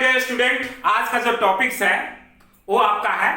Dear student, आज का जो टॉपिक्स है वो आपका है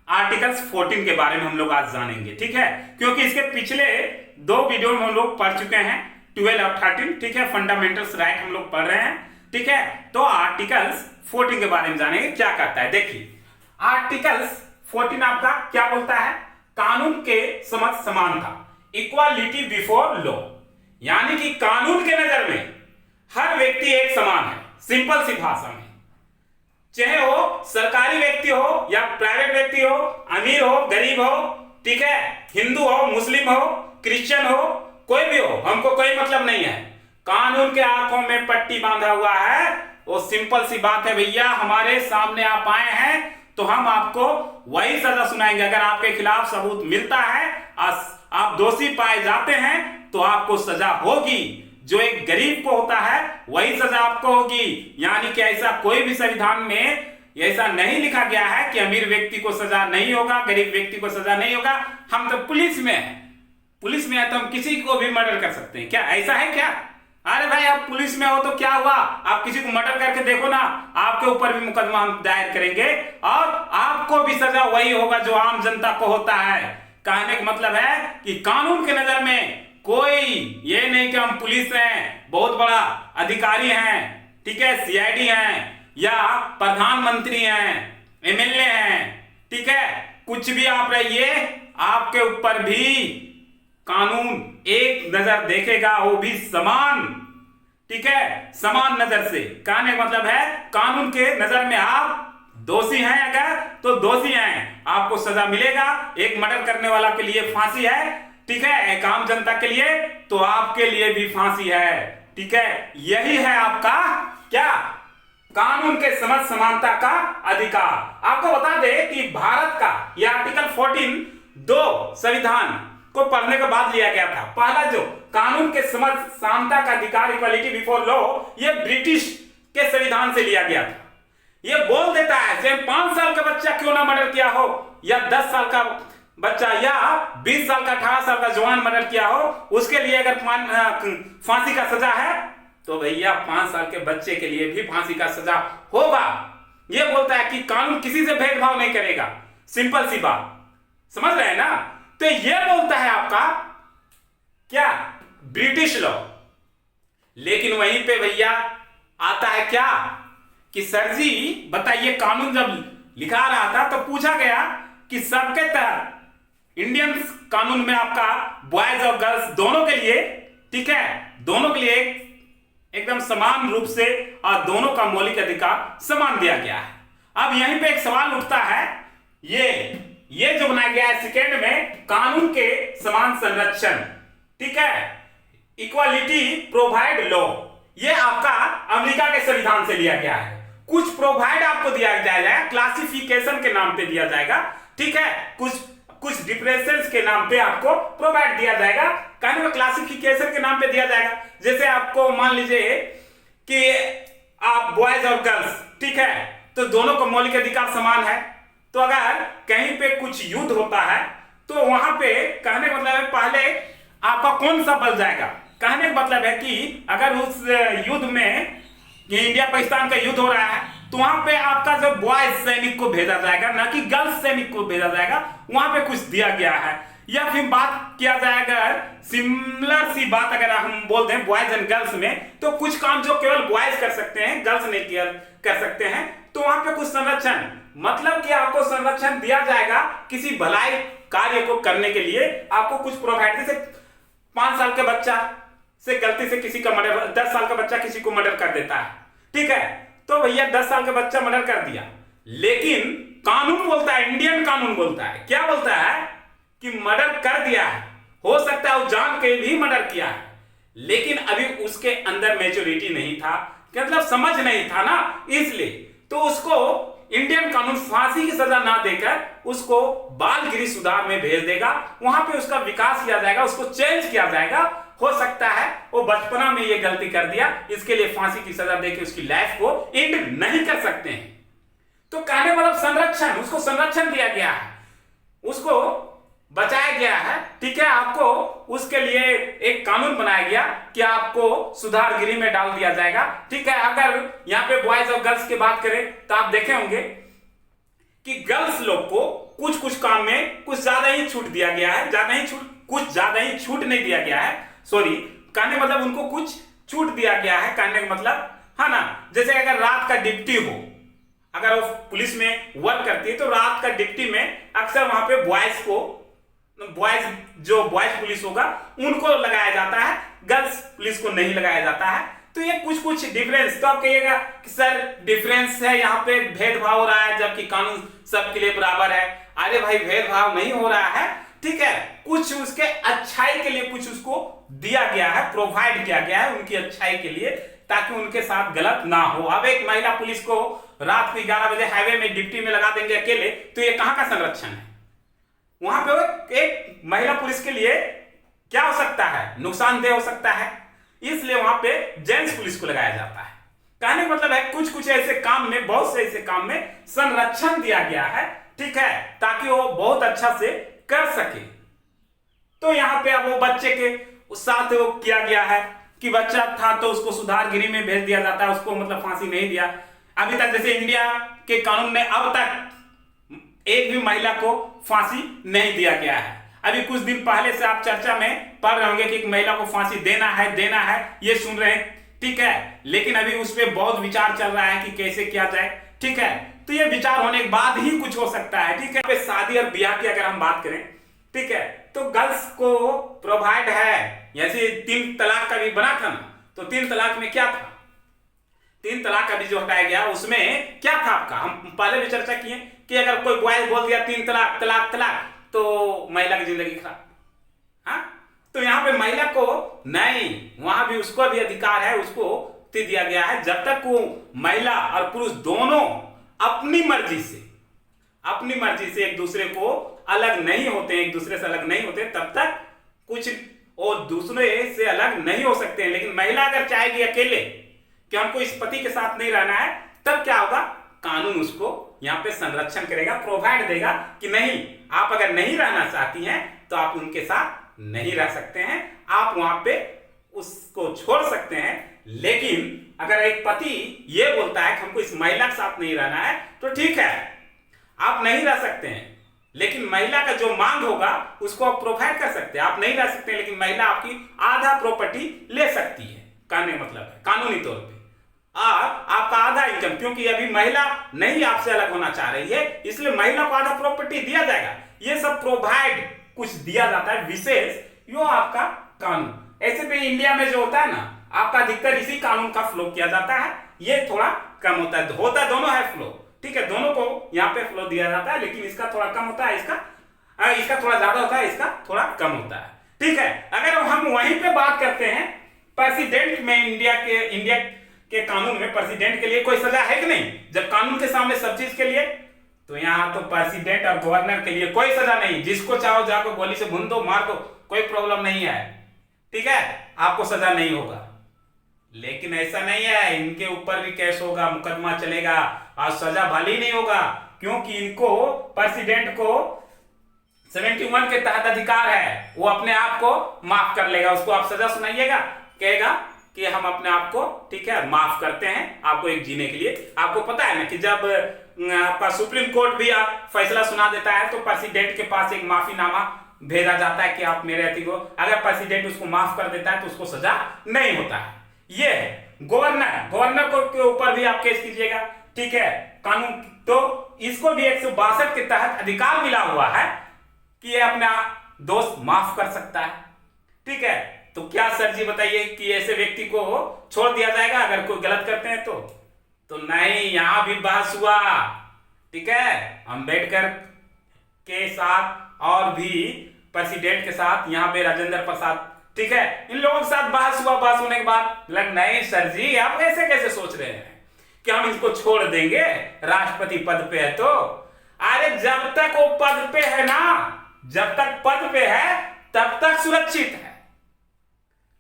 आर्टिकल्स 14 के बारे में हम लोग आज जानेंगे। ठीक है, क्योंकि इसके पिछले दो वीडियो में हम लोग पढ़ चुके हैं 12 और 13। ठीक है, फंडामेंटल्स राइट हम लोग पढ़ रहे हैं। ठीक है, तो आर्टिकल्स 14 के बारे में जानेंगे क्या करता है। देखिए, आर्टिकल्स 14 आपका क्या बोलता है? कानून के समक्ष समानता, इक्वालिटी बिफोर लॉ, यानी कि कानून के नजर में हर व्यक्ति एक समान है। सिंपल सी भाषा में, चाहे वो सरकारी व्यक्ति हो या प्राइवेट व्यक्ति हो, अमीर हो गरीब हो, ठीक है, हिंदू हो मुस्लिम हो क्रिश्चियन हो, कोई भी हो, हमको कोई मतलब नहीं है। कानून के आंखों में पट्टी बांधा हुआ है। वो सिंपल सी बात है भैया, हमारे सामने आप आए हैं तो हम आपको वही सजा सुनाएंगे। अगर आपके खिलाफ सबूत मिलता है, आप दोषी पाए जाते हैं तो आपको सजा होगी। जो एक गरीब को होता है वही सजा आपको होगी। यानी कि ऐसा कोई भी संविधान में ऐसा नहीं लिखा गया है कि अमीर व्यक्ति को सजा नहीं होगा, गरीब व्यक्ति को सजा नहीं होगा। हम तो पुलिस में है, पुलिस में है तो हम किसी को भी मर्डर कर सकते हैं। क्या ऐसा है क्या? अरे भाई, आप पुलिस में हो तो क्या हुआ, आप किसी को मर्डर करके देखो ना, आपके ऊपर भी मुकदमा हम दायर करेंगे और आपको भी सजा वही होगा जो आम जनता को होता है। कहने का मतलब है कि कानून के नजर में कोई ये नहीं कि हम पुलिस हैं, बहुत बड़ा अधिकारी हैं, ठीक है, सीआईडी हैं या प्रधानमंत्री हैं, एमएलए हैं, ठीक है, कुछ भी आप रहिए, आपके ऊपर भी कानून एक नजर देखेगा, वो भी समान, ठीक है, समान नजर से। कहने का मतलब है कानून के नजर में आप दोषी हैं अगर तो दोषी हैं, आपको सजा मिलेगा। एक मर्डर करने वाला के लिए फांसी है, ठीक है, एक आम जनता के लिए तो आपके लिए भी फांसी है। ठीक है, यही है आपका क्या? कानून के समक्ष समानता का अधिकार। आपको बता दे कि भारत का यह आर्टिकल 14 दो संविधान को पढ़ने के बाद लिया गया था। पहला जो कानून के समक्ष समानता का अधिकार, इक्वालिटी बिफोर लॉ, यह ब्रिटिश के संविधान से लिया गया था। यह बोल देता है चाहे 5 साल का बच्चा क्यों ना मर्डर किया हो, या 10 साल का बच्चा या 20 साल का 18 साल का जवान मर्डर किया हो, उसके लिए अगर फांसी का सजा है तो भैया 5 साल के बच्चे के लिए भी फांसी का सजा होगा। यह बोलता है कि कानून किसी से भेदभाव नहीं करेगा। सिंपल सी बात, समझ रहे हैं ना? तो यह बोलता है आपका क्या? British law. लेकिन वहीं पे भैया आता है क्या कि सर जी बताइए, कानून जब लिखा रहा था तो पूछा गया कि सबके तहत इंडियन कानून में आपका बॉयज और गर्ल्स दोनों के लिए, ठीक है, दोनों के लिए एकदम समान रूप से और दोनों का मौलिक अधिकार समान दिया गया है। अब यहीं पे एक सवाल उठता है, ये जो बनाया गया है सेकेंड में, कानून के समान संरक्षण, ठीक है, इक्वालिटी प्रोवाइड लॉ, ये आपका अमेरिका के संविधान से लिया गया है। कुछ प्रोवाइड आपको दिया जाएगा, क्लासिफिकेशन के नाम पे दिया जाएगा, ठीक है, कुछ डिफरेंसेस के नाम पे आपको प्रोवाइड दिया जाएगा। कहने में क्लासिफिकेशन के नाम पे दिया जाएगा। जैसे आपको मान लीजिए कि आप बॉयज और गर्ल्स, ठीक है, तो दोनों का मौलिक अधिकार समान है। तो अगर कहीं पे कुछ युद्ध होता है तो वहां पे कहने का मतलब है पहले आपका कौन सा बल जाएगा। कहने का मतलब है कि अगर उस युद्ध में इंडिया पाकिस्तान का युद्ध हो रहा है तो वहां पे आपका जो बॉयज सैनिक को भेजा जाएगा, ना कि गर्ल्स सैनिक को भेजा जाएगा। वहां पे कुछ दिया गया है। या फिर बात किया जाएगा सिमिलर सी बात अगर हम बोल दें बॉयज एंड गर्ल्स में, तो कुछ काम जो केवल बॉयज कर सकते हैं, गर्ल्स नहीं कर सकते हैं, तो वहां पे कुछ संरक्षण, मतलब कि आपको संरक्षण दिया जाएगा किसी भलाई कार्य को करने के लिए। आपको कुछ प्रोवाइड, जैसे 5 साल के बच्चा से गलती से किसी का मर्डर, 10 साल का बच्चा किसी को मर्डर कर देता है, ठीक है, तो भैया 10 साल का बच्चा मर्डर कर दिया, लेकिन कानून बोलता है, इंडियन कानून बोलता है, क्या बोलता है कि मर्डर कर दिया है, हो सकता है वो जान के भी मर्डर किया है, लेकिन अभी उसके अंदर मैच्योरिटी नहीं था, मतलब समझ नहीं था ना, इसलिए तो उसको इंडियन कानून फांसी की सजा ना देकर उसको बाल गृह सुधार में भेज देगा। वहां पे उसका विकास किया जाएगा, उसको चेंज किया जाएगा। हो सकता है वो बचपना में ये गलती कर दिया, इसके लिए फांसी की सजा देकर उसकी लाइफ को एंड नहीं कर सकते हैं। तो कहने मतलब संरक्षण, उसको संरक्षण दिया गया है, उसको बचाया गया है, ठीक है। आपको उसके लिए एक कानून बनाया गया कि आपको सुधार गृह में डाल दिया जाएगा, ठीक है। अगर यहाँ पे बॉयज और गर्ल्स की बात करें तो आप देखे होंगे कि गर्ल्स लोग को कुछ कुछ काम में कुछ ज्यादा ही छूट दिया गया है, कुछ ज्यादा ही छूट नहीं दिया गया है, सॉरी कहने मतलब उनको कुछ छूट दिया गया है, कहने का मतलब है ना। जैसे अगर रात का डिप्टी हो, अगर वो पुलिस में वर्क करती है तो रात का डिप्टी में अक्सर वहां पे बॉयज पुलिस होगा उनको लगाया जाता है, गर्ल्स पुलिस को नहीं लगाया जाता है। तो ये कुछ डिफरेंस, तो आप कहिएगा कि सर डिफरेंस है, यहाँ पे भेदभाव हो रहा है जबकि कानून सबके लिए बराबर है। अरे भाई भेदभाव नहीं हो रहा है, ठीक है। कुछ उसके अच्छाई के लिए कुछ उसको दिया गया है, प्रोवाइड किया गया है उनकी अच्छाई के लिए, ताकि उनके साथ गलत ना हो। अब एक महिला पुलिस को रात को 11 बजे हाईवे में डिप्टी में लगा देंगे अकेले, तो ये कहां का संरक्षण है? वहां पे एक महिला पुलिस के लिए क्या हो सकता है, नुकसानदेह हो सकता है, इसलिए वहां पे जेंट्स पुलिस को लगाया जाता है। कहने का मतलब है कुछ ऐसे काम में, बहुत से ऐसे काम में संरक्षण दिया गया है, ठीक है, ताकि वो बहुत अच्छा से कर सके। तो यहाँ पे अब वो बच्चे के साथ वो किया गया है कि बच्चा था तो उसको सुधार गृह में भेज दिया जाता है, उसको मतलब फांसी नहीं दिया अभी तक। जैसे इंडिया के कानून में अब तक एक भी महिला को फांसी नहीं दिया गया है। अभी कुछ दिन पहले से आप चर्चा में पढ़ रहे होंगे कि एक महिला को फांसी देना है, ये सुन रहे हैं, ठीक है। लेकिन अभी उस पर बहुत विचार चल रहा है कि कैसे किया जाए, ठीक है। तो ये विचार होने के बाद ही कुछ हो सकता है, ठीक है। शादी और ब्याह की अगर हम बात करें, ठीक है, तो गर्ल्स को प्रोवाइड है, जैसे 3 तलाक का भी बना था ना, तो 3 तलाक में क्या था, 3 तलाक अभी जो हटाया गया उसमें क्या था आपका, हम पहले भी चर्चा किए कि अगर कोई बॉय बोल दिया 3 तलाक तलाक तलाक तो महिला की जिंदगी खराब, हाँ। तो यहाँ पे महिला को नहीं, वहां भी उसको भी अधिकार है, उसको दिया गया है जब तक वो महिला और पुरुष दोनों अपनी मर्जी से एक दूसरे को अलग नहीं होते, एक दूसरे से अलग नहीं होते, तब तक कुछ और दूसरे से अलग नहीं हो सकते हैं। लेकिन महिला अगर चाहेगी अकेले कि हमको इस पति के साथ नहीं रहना है, तब क्या होगा, कानून उसको यहाँ पे संरक्षण करेगा, प्रोवाइड देगा कि नहीं, आप अगर नहीं रहना चाहती हैं तो आप उनके साथ नहीं रह सकते हैं, आप वहां पे उसको छोड़ सकते हैं। लेकिन अगर एक पति ये बोलता है कि हमको इस महिला के साथ नहीं रहना है, तो ठीक है, आप नहीं रह सकते हैं, लेकिन महिला का जो मांग होगा उसको आप प्रोवाइड कर सकते हैं। आप नहीं रह सकते, लेकिन महिला आपकी आधा प्रॉपर्टी ले सकती है, कहने का मतलब है कानूनी तौर पे आपका आधा इनकम, क्योंकि अभी महिला नहीं आपसे अलग होना चाह रही है, इसलिए महिला को आधा प्रॉपर्टी दिया जाएगा। ये सब प्रोवाइड कुछ दिया जाता है विशेष, यो आपका कानून। ऐसे भी इंडिया में जो होता है ना, आपका अधिकतर इसी कानून का फ्लो किया जाता है, ये थोड़ा कम होता है, दोनों है फ्लो, ठीक है, दोनों को यहाँ पे फ्लो दिया जाता है, लेकिन इसका थोड़ा कम होता है, इसका थोड़ा ज्यादा होता है, इसका थोड़ा कम होता है, ठीक है। अगर हम वहीं पे बात करते हैं प्रेसिडेंट में, इंडिया के कानून में प्रेसिडेंट के लिए कोई सजा है कि नहीं, जब कानून के सामने सब चीज के लिए, तो यहाँ तो प्रेसिडेंट और गवर्नर के लिए कोई सजा नहीं, जिसको चाहो जाको गोली से भून दो, मार दो, कोई प्रॉब्लम नहीं है, ठीक है, आपको सजा नहीं होगा। लेकिन ऐसा नहीं है, इनके ऊपर भी केस होगा, मुकदमा चलेगा और सजा भली नहीं होगा, क्योंकि इनको प्रेसिडेंट को 71 के तहत अधिकार है, वो अपने आप को माफ कर लेगा। उसको आप सजा सुनाइएगा, कहेगा कि हम अपने आप को, ठीक है, माफ करते हैं आपको एक जीने के लिए। आपको पता है ना कि जब आपका सुप्रीम कोर्ट भी आप फैसला सुना देता है तो प्रेसिडेंट के पास एक माफीनामा भेजा जाता है कि आप मेरे अति को, अगर प्रेसिडेंट उसको माफ कर देता है तो उसको सजा नहीं होता है। ये है गवर्नर को के ऊपर भी आप केस कीजिएगा, ठीक है, कानून, तो इसको भी 162 के तहत अधिकार मिला हुआ है कि ये अपना दोस्त माफ कर सकता है, ठीक है। तो क्या सर जी बताइए कि ऐसे व्यक्ति को छोड़ दिया जाएगा अगर कोई गलत करते हैं तो नहीं, यहां भी बहस हुआ, ठीक है, अंबेडकर के साथ और भी प्रेसिडेंट के साथ, यहाँ पे राजेंद्र प्रसाद, ठीक है, इन लोगों के साथ बहस हुआ। बहस होने के बाद लग, नहीं सर जी आप ऐसे कैसे सोच रहे हैं कि हम इसको छोड़ देंगे, राष्ट्रपति पद पे है तो। अरे जब तक वो पद पे है ना, जब तक पद पे है तब तक सुरक्षित है,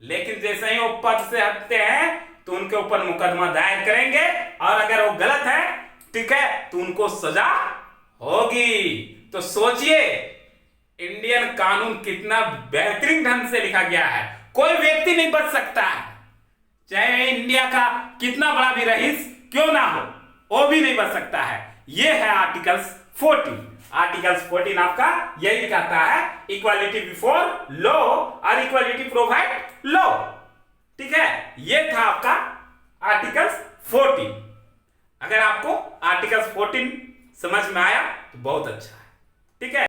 लेकिन जैसे ही वो पद से हटते हैं तो उनके ऊपर मुकदमा दायर करेंगे, और अगर वो गलत है, ठीक है, तो उनको सजा होगी। तो सोचिए इंडियन कानून कितना बेहतरीन ढंग से लिखा गया है, कोई व्यक्ति नहीं बच सकता है, चाहे इंडिया का कितना बड़ा भी रईस क्यों ना हो, वो भी नहीं बच सकता है। ये है आर्टिकल्स 14। आर्टिकल्स 14 आपका यही कहता है, इक्वालिटी बिफोर लॉ और इक्वालिटी प्रोवाइड लॉ। ठीक है, ये था आपका आर्टिकल्स 14। अगर आपको आर्टिकल्स 14 समझ में आया तो बहुत अच्छा है। ठीक है।